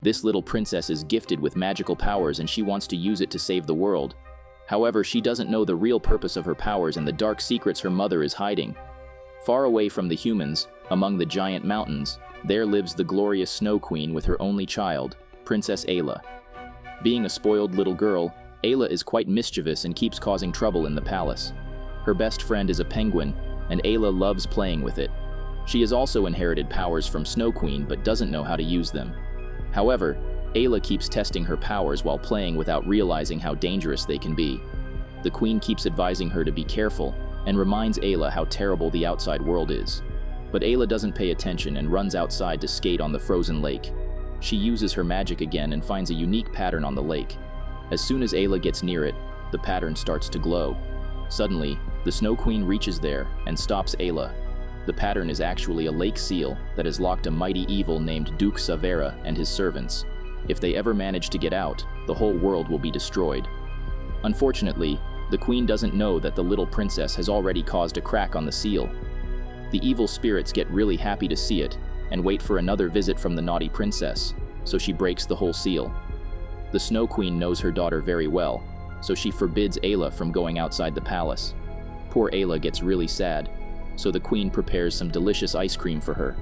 This little princess is gifted with magical powers and she wants to use it to save the world. However, she doesn't know the real purpose of her powers and the dark secrets her mother is hiding. Far away from the humans, among the giant mountains, there lives the glorious Snow Queen with her only child, Princess Ayla. Being a spoiled little girl, Ayla is quite mischievous and keeps causing trouble in the palace. Her best friend is a penguin, and Ayla loves playing with it. She has also inherited powers from Snow Queen but doesn't know how to use them. However, Ayla keeps testing her powers while playing without realizing how dangerous they can be. The queen keeps advising her to be careful and reminds Ayla how terrible the outside world is. But Ayla doesn't pay attention and runs outside to skate on the frozen lake. She uses her magic again and finds a unique pattern on the lake. As soon as Ayla gets near it, the pattern starts to glow. Suddenly, the Snow Queen reaches there and stops Ayla. The pattern is actually a lake seal that has locked a mighty evil named Duke Savera and his servants. If they ever manage to get out, the whole world will be destroyed. Unfortunately, the queen doesn't know that the little princess has already caused a crack on the seal. The evil spirits get really happy to see it and wait for another visit from the naughty princess, so she breaks the whole seal. The Snow Queen knows her daughter very well, so she forbids Ayla from going outside the palace. Poor Ayla gets really sad, so the queen prepares some delicious ice cream for her.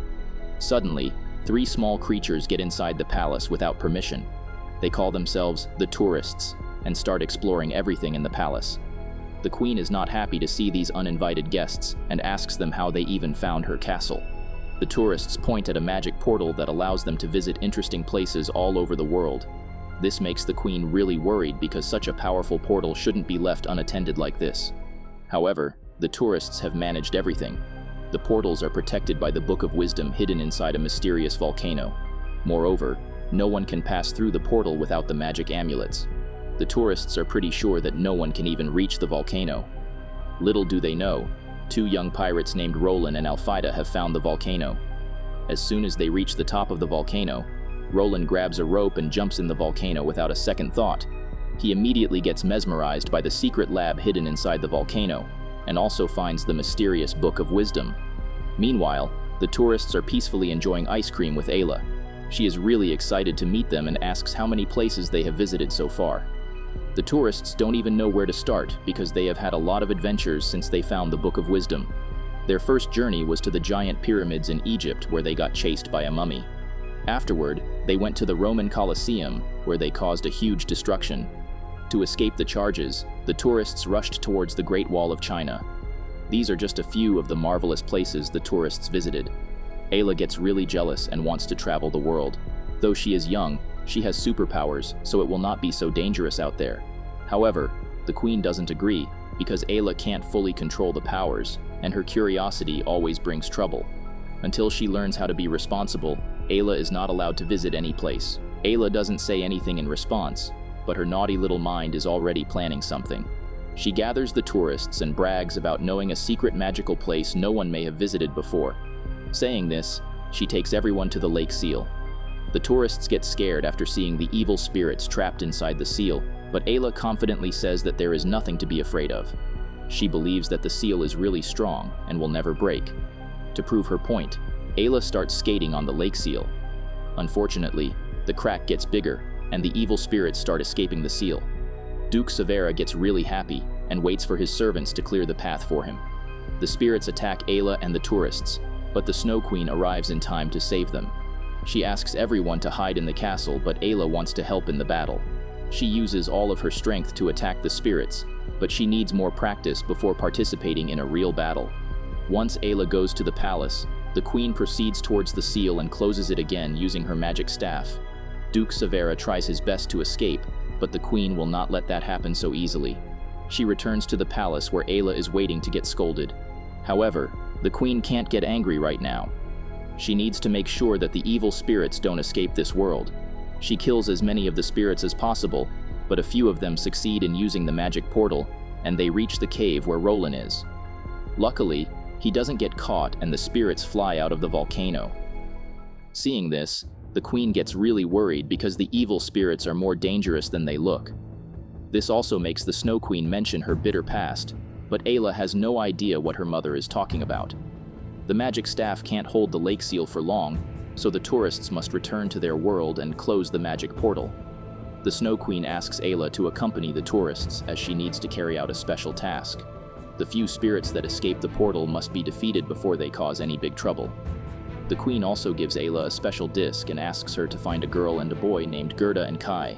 Suddenly, 3 small creatures get inside the palace without permission. They call themselves the tourists and start exploring everything in the palace. The queen is not happy to see these uninvited guests and asks them how they even found her castle. The tourists point at a magic portal that allows them to visit interesting places all over the world. This makes the queen really worried because such a powerful portal shouldn't be left unattended like this. However, the tourists have managed everything. The portals are protected by the Book of Wisdom hidden inside a mysterious volcano. Moreover, no one can pass through the portal without the magic amulets. The tourists are pretty sure that no one can even reach the volcano. Little do they know, 2 young pirates named Roland and Alfida have found the volcano. As soon as they reach the top of the volcano, Roland grabs a rope and jumps in the volcano without a second thought. He immediately gets mesmerized by the secret lab hidden inside the volcano, and also finds the mysterious Book of Wisdom. Meanwhile, the tourists are peacefully enjoying ice cream with Ayla. She is really excited to meet them and asks how many places they have visited so far. The tourists don't even know where to start because they have had a lot of adventures since they found the Book of Wisdom. Their first journey was to the giant pyramids in Egypt where they got chased by a mummy. Afterward, they went to the Roman Colosseum where they caused a huge destruction. To escape the charges, the tourists rushed towards the Great Wall of China. These are just a few of the marvelous places the tourists visited. Ayla gets really jealous and wants to travel the world. Though she is young, she has superpowers, so it will not be so dangerous out there. However, the queen doesn't agree because Ayla can't fully control the powers, and her curiosity always brings trouble. Until she learns how to be responsible, Ayla is not allowed to visit any place. Ayla doesn't say anything in response, but her naughty little mind is already planning something. She gathers the tourists and brags about knowing a secret magical place no one may have visited before. Saying this, she takes everyone to the lake seal. The tourists get scared after seeing the evil spirits trapped inside the seal, but Ayla confidently says that there is nothing to be afraid of. She believes that the seal is really strong and will never break. To prove her point, Ayla starts skating on the lake seal. Unfortunately, the crack gets bigger, and the evil spirits start escaping the seal. Duke Savera gets really happy and waits for his servants to clear the path for him. The spirits attack Ayla and the tourists, but the Snow Queen arrives in time to save them. She asks everyone to hide in the castle, but Ayla wants to help in the battle. She uses all of her strength to attack the spirits, but she needs more practice before participating in a real battle. Once Ayla goes to the palace, the queen proceeds towards the seal and closes it again using her magic staff. Duke Savera tries his best to escape, but the queen will not let that happen so easily. She returns to the palace where Ayla is waiting to get scolded. However, the queen can't get angry right now. She needs to make sure that the evil spirits don't escape this world. She kills as many of the spirits as possible, but a few of them succeed in using the magic portal, and they reach the cave where Roland is. Luckily, he doesn't get caught and the spirits fly out of the volcano. Seeing this, the queen gets really worried because the evil spirits are more dangerous than they look. This also makes the Snow Queen mention her bitter past, but Ayla has no idea what her mother is talking about. The magic staff can't hold the lake seal for long, so the tourists must return to their world and close the magic portal. The Snow Queen asks Ayla to accompany the tourists as she needs to carry out a special task. The few spirits that escape the portal must be defeated before they cause any big trouble. The Queen also gives Ayla a special disc and asks her to find a girl and a boy named Gerda and Kai.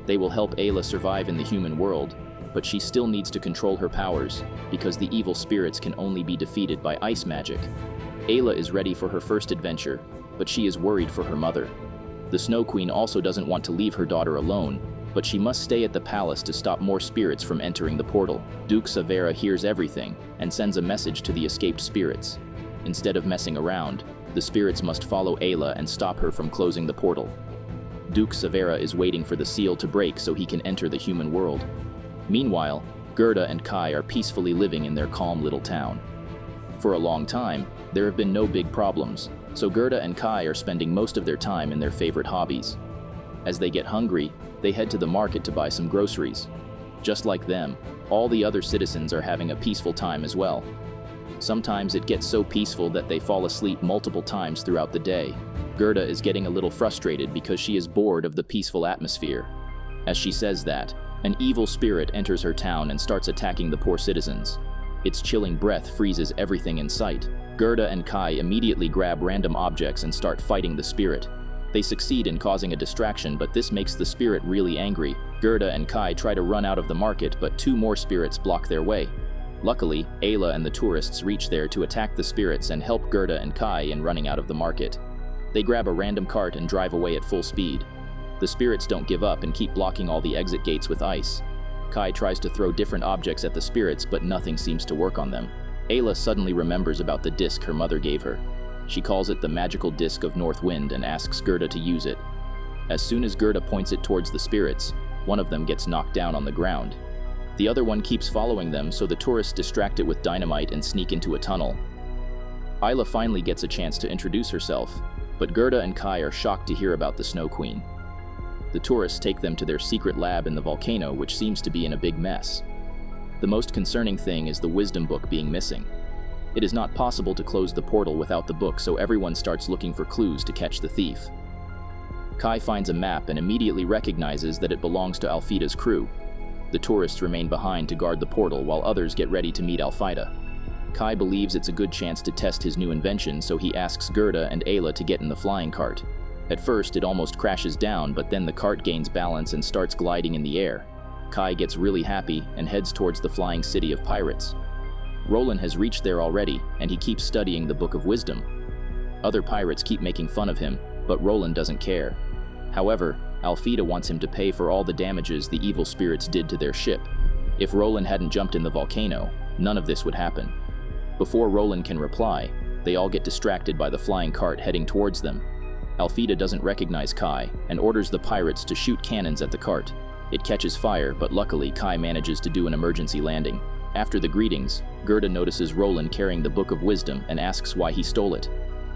They will help Ayla survive in the human world, but she still needs to control her powers, because the evil spirits can only be defeated by ice magic. Ayla is ready for her first adventure, but she is worried for her mother. The Snow Queen also doesn't want to leave her daughter alone, but she must stay at the palace to stop more spirits from entering the portal. Duke Savera hears everything and sends a message to the escaped spirits. Instead of messing around, the spirits must follow Ayla and stop her from closing the portal. Duke Savera is waiting for the seal to break so he can enter the human world. Meanwhile, Gerda and Kai are peacefully living in their calm little town. For a long time, there have been no big problems, so Gerda and Kai are spending most of their time in their favorite hobbies. As they get hungry, they head to the market to buy some groceries. Just like them, all the other citizens are having a peaceful time as well. Sometimes it gets so peaceful that they fall asleep multiple times throughout the day. Gerda is getting a little frustrated because she is bored of the peaceful atmosphere. As she says that, an evil spirit enters her town and starts attacking the poor citizens. Its chilling breath freezes everything in sight. Gerda and Kai immediately grab random objects and start fighting the spirit. They succeed in causing a distraction, but this makes the spirit really angry. Gerda and Kai try to run out of the market, but two more spirits block their way. Luckily, Ayla and the tourists reach there to attack the spirits and help Gerda and Kai in running out of the market. They grab a random cart and drive away at full speed. The spirits don't give up and keep blocking all the exit gates with ice. Kai tries to throw different objects at the spirits, but nothing seems to work on them. Ayla suddenly remembers about the disc her mother gave her. She calls it the magical disc of North Wind and asks Gerda to use it. As soon as Gerda points it towards the spirits, one of them gets knocked down on the ground. The other one keeps following them, so the tourists distract it with dynamite and sneak into a tunnel. Ayla finally gets a chance to introduce herself, but Gerda and Kai are shocked to hear about the Snow Queen. The tourists take them to their secret lab in the volcano, which seems to be in a big mess. The most concerning thing is the wisdom book being missing. It is not possible to close the portal without the book, so everyone starts looking for clues to catch the thief. Kai finds a map and immediately recognizes that it belongs to Alfida's crew. The tourists remain behind to guard the portal while others get ready to meet Alfida. Kai believes it's a good chance to test his new invention, so he asks Gerda and Ayla to get in the flying cart. At first, it almost crashes down, but then the cart gains balance and starts gliding in the air. Kai gets really happy and heads towards the flying city of pirates. Roland has reached there already, and he keeps studying the Book of Wisdom. Other pirates keep making fun of him, but Roland doesn't care. However, Alfida wants him to pay for all the damages the evil spirits did to their ship. If Roland hadn't jumped in the volcano, none of this would happen. Before Roland can reply, they all get distracted by the flying cart heading towards them. Alfida doesn't recognize Kai and orders the pirates to shoot cannons at the cart. It catches fire, but luckily Kai manages to do an emergency landing. After the greetings, Gerda notices Roland carrying the Book of Wisdom and asks why he stole it.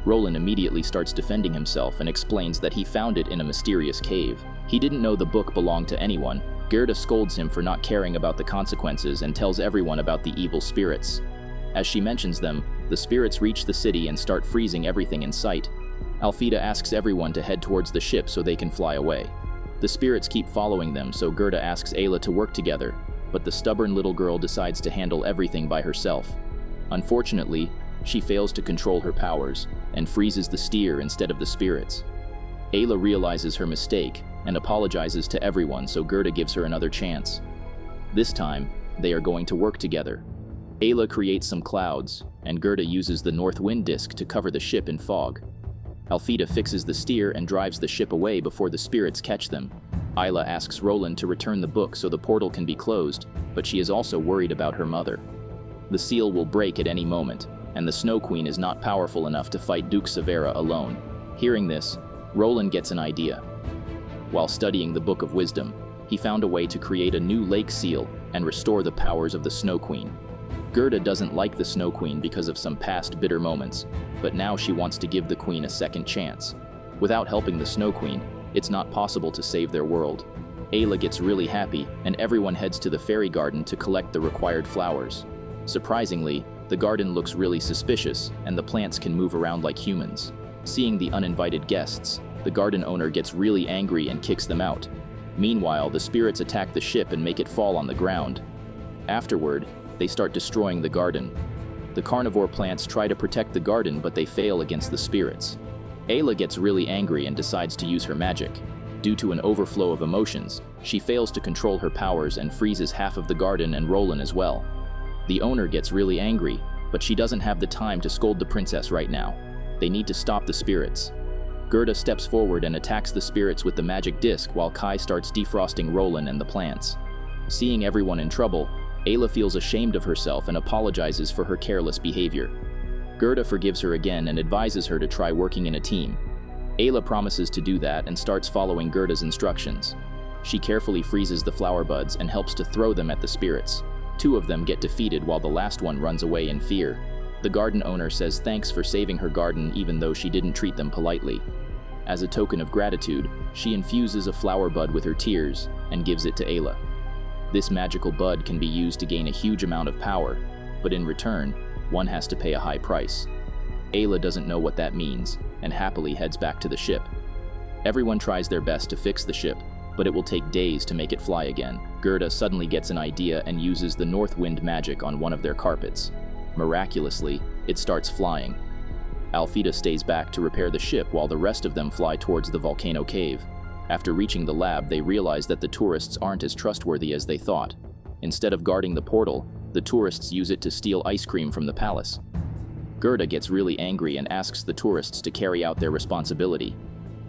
Roland immediately starts defending himself and explains that he found it in a mysterious cave. He didn't know the book belonged to anyone. Gerda scolds him for not caring about the consequences and tells everyone about the evil spirits. As she mentions them, the spirits reach the city and start freezing everything in sight. Alfida asks everyone to head towards the ship so they can fly away. The spirits keep following them, so Gerda asks Ayla to work together, but the stubborn little girl decides to handle everything by herself. Unfortunately, she fails to control her powers and freezes the steer instead of the spirits. Ayla realizes her mistake and apologizes to everyone, so Gerda gives her another chance. This time, they are going to work together. Ayla creates some clouds, and Gerda uses the North Wind disc to cover the ship in fog. Alfida fixes the steer and drives the ship away before the spirits catch them. Ayla asks Roland to return the book so the portal can be closed, but she is also worried about her mother. The seal will break at any moment, and the Snow Queen is not powerful enough to fight Duke Savera alone. Hearing this, Roland gets an idea. While studying the Book of Wisdom, he found a way to create a new lake seal and restore the powers of the Snow Queen. Gerda doesn't like the Snow Queen because of some past bitter moments, but now she wants to give the Queen a second chance. Without helping the Snow Queen, it's not possible to save their world. Ayla gets really happy, and everyone heads to the fairy garden to collect the required flowers. Surprisingly, the garden looks really suspicious, and the plants can move around like humans. Seeing the uninvited guests, the garden owner gets really angry and kicks them out. Meanwhile, the spirits attack the ship and make it fall on the ground. Afterward, they start destroying the garden. The carnivore plants try to protect the garden, but they fail against the spirits. Ayla gets really angry and decides to use her magic. Due to an overflow of emotions, she fails to control her powers and freezes half of the garden and Roland as well. The owner gets really angry, but she doesn't have the time to scold the princess right now. They need to stop the spirits. Gerda steps forward and attacks the spirits with the magic disc while Kai starts defrosting Roland and the plants. Seeing everyone in trouble, Ayla feels ashamed of herself and apologizes for her careless behavior. Gerda forgives her again and advises her to try working in a team. Ayla promises to do that and starts following Gerda's instructions. She carefully freezes the flower buds and helps to throw them at the spirits. 2 of them get defeated while the last one runs away in fear. The garden owner says thanks for saving her garden even though she didn't treat them politely. As a token of gratitude, she infuses a flower bud with her tears and gives it to Ayla. This magical bud can be used to gain a huge amount of power, but in return, one has to pay a high price. Ayla doesn't know what that means and happily heads back to the ship. Everyone tries their best to fix the ship, but it will take days to make it fly again. Gerda suddenly gets an idea and uses the north wind magic on one of their carpets. Miraculously, it starts flying. Alfida stays back to repair the ship while the rest of them fly towards the volcano cave. After reaching the lab, they realize that the tourists aren't as trustworthy as they thought. Instead of guarding the portal, the tourists use it to steal ice cream from the palace. Gerda gets really angry and asks the tourists to carry out their responsibility.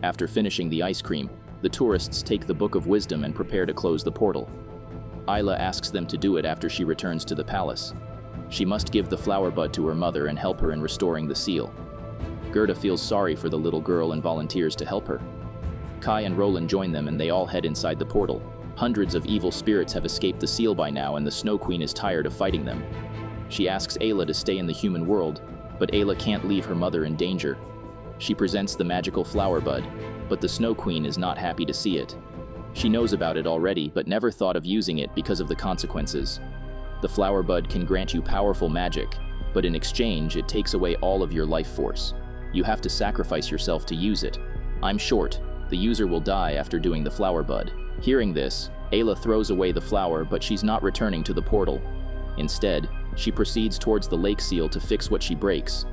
After finishing the ice cream, the tourists take the Book of Wisdom and prepare to close the portal. Ayla asks them to do it after she returns to the palace. She must give the flower bud to her mother and help her in restoring the seal. Gerda feels sorry for the little girl and volunteers to help her. Kai and Roland join them and they all head inside the portal. Hundreds of evil spirits have escaped the seal by now and the Snow Queen is tired of fighting them. She asks Ayla to stay in the human world, but Ayla can't leave her mother in danger. She presents the magical flower bud, but the Snow Queen is not happy to see it. She knows about it already but never thought of using it because of the consequences. The flower bud can grant you powerful magic, but in exchange it takes away all of your life force. You have to sacrifice yourself to use it. I'm short. The user will die after doing the flower bud. Hearing this, Ayla throws away the flower, but she's not returning to the portal. Instead, she proceeds towards the lake seal to fix what she breaks.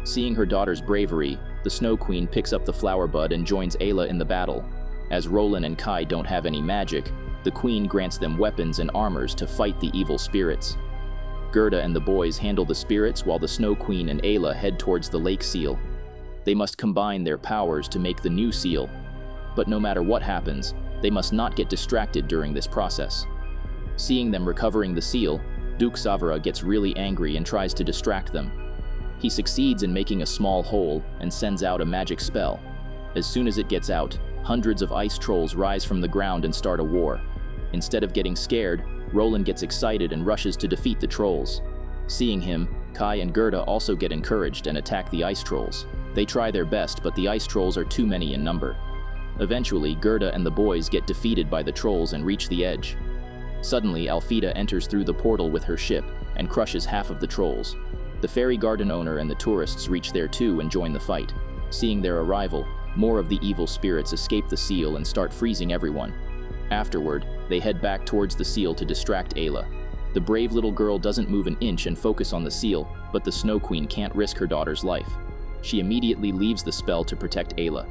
Seeing her daughter's bravery, the Snow Queen picks up the flower bud and joins Ayla in the battle. As Roland and Kai don't have any magic, the Queen grants them weapons and armors to fight the evil spirits. Gerda and the boys handle the spirits while the Snow Queen and Ayla head towards the lake seal. They must combine their powers to make the new seal. But no matter what happens, they must not get distracted during this process. Seeing them recovering the seal, Duke Savara gets really angry and tries to distract them. He succeeds in making a small hole and sends out a magic spell. As soon as it gets out, hundreds of ice trolls rise from the ground and start a war. Instead of getting scared, Roland gets excited and rushes to defeat the trolls. Seeing him, Kai and Gerda also get encouraged and attack the ice trolls. They try their best, but the ice trolls are too many in number. Eventually, Gerda and the boys get defeated by the trolls and reach the edge. Suddenly, Alfida enters through the portal with her ship and crushes half of the trolls. The fairy garden owner and the tourists reach there too and join the fight. Seeing their arrival, more of the evil spirits escape the seal and start freezing everyone. Afterward, they head back towards the seal to distract Ayla. The brave little girl doesn't move an inch and focus on the seal, but the Snow Queen can't risk her daughter's life. She immediately leaves the spell to protect Ayla.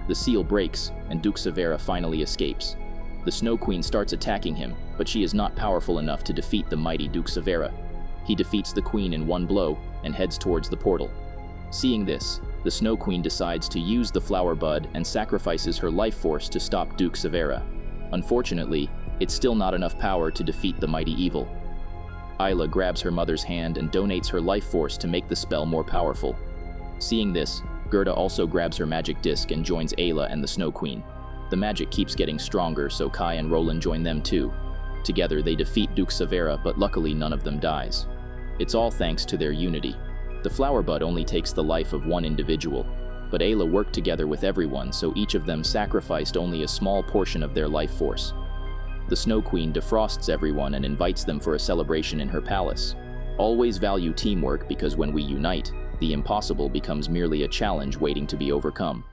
The seal breaks, and Duke Savara finally escapes. The Snow Queen starts attacking him, but she is not powerful enough to defeat the mighty Duke Savara. He defeats the Queen in one blow and heads towards the portal. Seeing this, the Snow Queen decides to use the flower bud and sacrifices her life force to stop Duke Savara. Unfortunately, it's still not enough power to defeat the mighty evil. Ayla grabs her mother's hand and donates her life force to make the spell more powerful. Seeing this, Gerda also grabs her magic disc and joins Ayla and the Snow Queen. The magic keeps getting stronger, so Kai and Roland join them too. Together they defeat Duke Savara, but luckily none of them dies. It's all thanks to their unity. The flower bud only takes the life of one individual, but Ayla worked together with everyone, so each of them sacrificed only a small portion of their life force. The Snow Queen defrosts everyone and invites them for a celebration in her palace. Always value teamwork because when we unite, the impossible becomes merely a challenge waiting to be overcome.